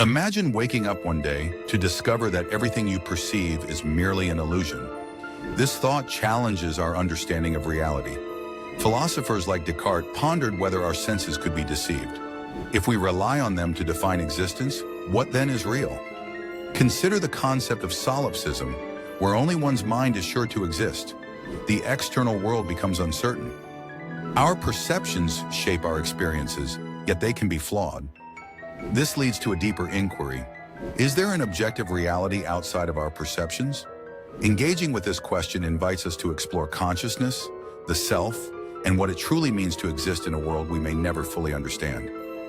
Imagine waking up one day to discover that everything you perceive is merely an illusion. This thought challenges our understanding of reality. Philosophers like Descartes pondered whether our senses could be deceived. If we rely on them to define existence, what then is real? Consider the concept of solipsism, where only one's mind is sure to exist. The external world becomes uncertain. Our perceptions shape our experiences, yet they can be flawed. This leads to a deeper inquiry. Is there an objective reality outside of our perceptions? Engaging with this question invites us to explore consciousness, the self, and what it truly means to exist in a world we may never fully understand.